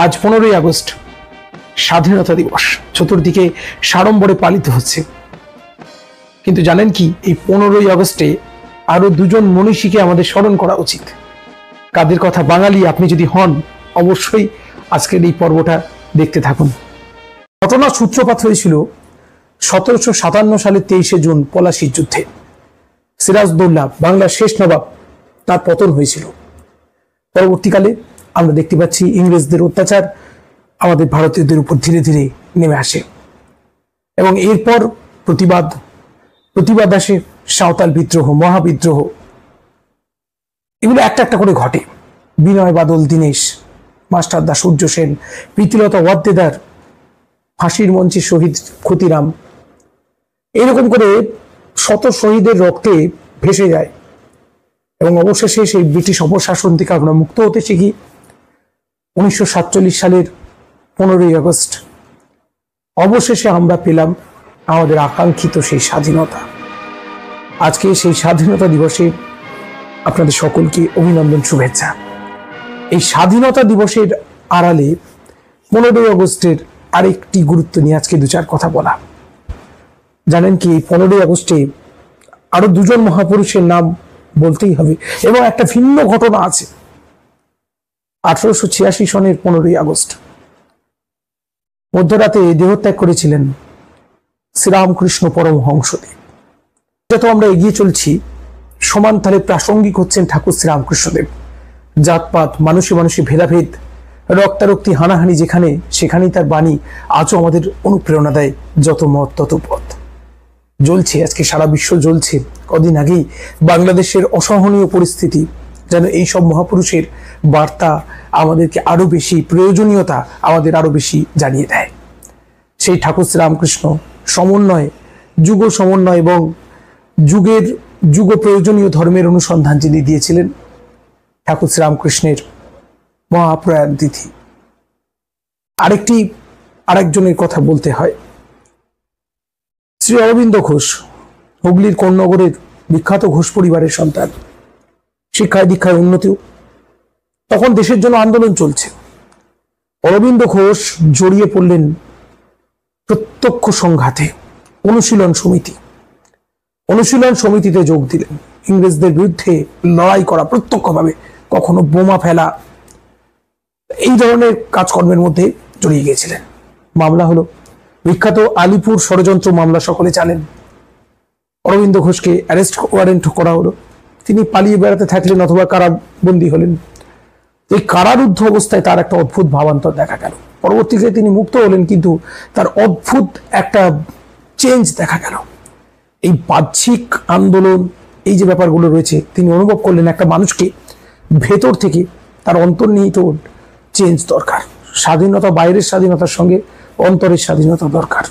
আজ 15ই আগস্ট স্বাধীনতা দিবস চতুর্দিকে সাড়ম্বরে পালিত হচ্ছে। কিন্তু জানেন কি, এই 15ই আগস্টে আরো দুজন মনীষীকে আমাদের স্মরণ করা উচিত। কাদের কথা? বাঙালি আপনি যদি হন, অবশ্যই আজকের এই পর্বটা দেখতে থাকুন। ঘটনার সূত্রপাত হয়েছিল 1757 সালের 23শে জুন পলাশীর যুদ্ধে। সিরাজউদ্দৌলা, বাংলার শেষ নবাব, তার পতন হয়েছিল। পরবর্তীকালে আমরা দেখতে পাচ্ছি ইংরেজদের অত্যাচার আমাদের ভারতীয়দের উপর ধীরে ধীরে নেমে আসে এবং এরপর প্রতিবাদ আসে, সাঁওতাল বিদ্রোহ, মহাবিদ্রোহ, এগুলো একটা একটা করে ঘটে। বিনয় বাদল দীনেশ, মাস্টারদা সূর্য সেন, প্রীতিলতা ওয়াদ্দেদার, ফাঁসির মঞ্চে শহীদ ক্ষতিরাম, এরকম করে শত শহীদের রক্তে ভেসে যায় এবং অবশেষে সেই ব্রিটিশ অপশাসন থেকে আমরা মুক্ত হতে শিখি 1947 সালের 15ই আগস্ট। অবশেষে আমরা পেলাম আমাদের আকাঙ্ক্ষিত সেই স্বাধীনতা। আজকে সেই স্বাধীনতা দিবসে আপনাদের সকলকে অভিনন্দন, শুভেচ্ছা। এই স্বাধীনতা দিবসের আড়ালে 15ই আগস্টের আরেকটি গুরুত্ব নিয়ে আজকে দু চার কথা বলা। জানেন কি, এই 15ই আগস্টে আরো দুজন মহাপুরুষের নাম বলতেই হবে এবং একটা ভিন্ন ঘটনা আছে। 1886 সনের 15ই আগস্ট মধ্যরাতে দেহত্যাগ করেছিলেন শ্রীরামকৃষ্ণ পরমহংসদেব। যত আমরা এগিয়ে চলছি, সমান তালে প্রাসঙ্গিক হচ্ছেন ঠাকুর শ্রীরামকৃষ্ণদেব। জাতপাত, মানুষে মানুষে ভেদাভেদ, রক্তারক্তি, হানাহানি যেখানে, সেখানেই তার বাণী আজও আমাদের অনুপ্রেরণা দেয়। যত মত তত পথ। জ্বলছে, আজকে সারা বিশ্ব জ্বলছে। কদিন আগেই বাংলাদেশের অসহনীয় পরিস্থিতি যেন এই সব মহাপুরুষের বার্তা আমাদেরকে আরো বেশি প্রয়োজনীয়তা আমাদের আরো বেশি জানিয়ে দেয়। সেই ঠাকুর শ্রীরামকৃষ্ণ সমন্বয়, যুগ সমন্বয় এবং যুগ প্রয়োজনীয় ধর্মের অনুসন্ধান যিনি দিয়েছিলেন, ঠাকুর শ্রীরামকৃষ্ণের মহাপ্রয়াণ তিথি। আরেকজনের কথা বলতে হয়, শ্রী অরবিন্দ ঘোষ, হুগলির কোন্নগরের বিখ্যাত ঘোষ পরিবারের সন্তান। শিক্ষায় দীক্ষায় উন্নতি, তখন দেশের জন্য আন্দোলন চলছে। অরবিন্দ ঘোষ জড়িয়ে পড়লেন প্রত্যক্ষ সংঘাতে। অনুশীলন সমিতিতে যোগ দিলেন। ইংরেজদের বিরুদ্ধে লড়াই করা, প্রত্যক্ষভাবে, কখনো বোমা ফেলা, এই ধরনের কাজকর্মের মধ্যে জড়িয়ে গিয়েছিলেন। মামলা হলো বিখ্যাত আলিপুর ষড়যন্ত্র মামলা, সকলে জানেন। অরবিন্দ ঘোষকে অ্যারেস্ট ওয়ারেন্ট করা হলো। তিনি পালিয়ে বেড়াতে থাকলেন অথবা কারাবন্দী হলেন। এই কারারুদ্ধ অবস্থায় তার একটা অদ্ভুত ভাবান্তর দেখা গেল। পরবর্তীতে তিনি মুক্ত হলেন, কিন্তু তার অদ্ভুত একটা চেঞ্জ দেখা গেল। এই বাহ্যিক আন্দোলন, এই যে ব্যাপারগুলো রয়েছে, তিনি অনুভব করলেন একটা মানুষকে ভেতর থেকে তার অন্তর্নিহিত চেঞ্জ দরকার। স্বাধীনতা বাইরের স্বাধীনতার সঙ্গে অন্তরের স্বাধীনতা দরকার।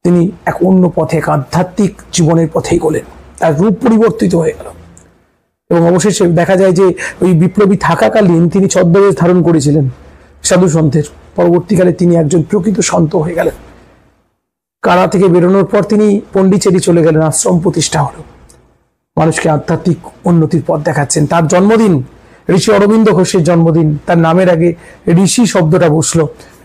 তিনি এক অন্য পথে, এক আধ্যাত্মিক জীবনের পথেই গেলেন। তার রূপ পরিবর্তিত হয়ে গেল এবং অবশেষে দেখা যায় যে ওই বিপ্লবী থাকাকালীন তিনি ছদ্মবেশ ধারণ করেছিলেন সাধু সন্তের। পরবর্তীকালে তিনি একজন প্রকৃত সন্ত হয়ে গেলেন। কারা থেকে বেরোনোর পর তিনি পন্ডিচেরি চলে গেলেন, আশ্রম প্রতিষ্ঠা হলো। মানুষকে আধ্যাত্মিক উন্নতির পথ দেখাচ্ছেন। তার জন্মদিন, ঋষি অরবিন্দ ঘোষের জন্মদিন, তার নামের আগে ঋষি শব্দটা বসলো।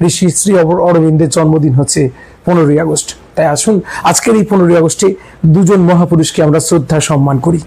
ঋষি শ্রী অরবিন্দের জন্মদিন হচ্ছে 15ই আগস্ট। তাই আসুন আজকের এই 15ই আগস্টে দুজন মহাপুরুষকে আমরা শ্রদ্ধা সম্মান করি।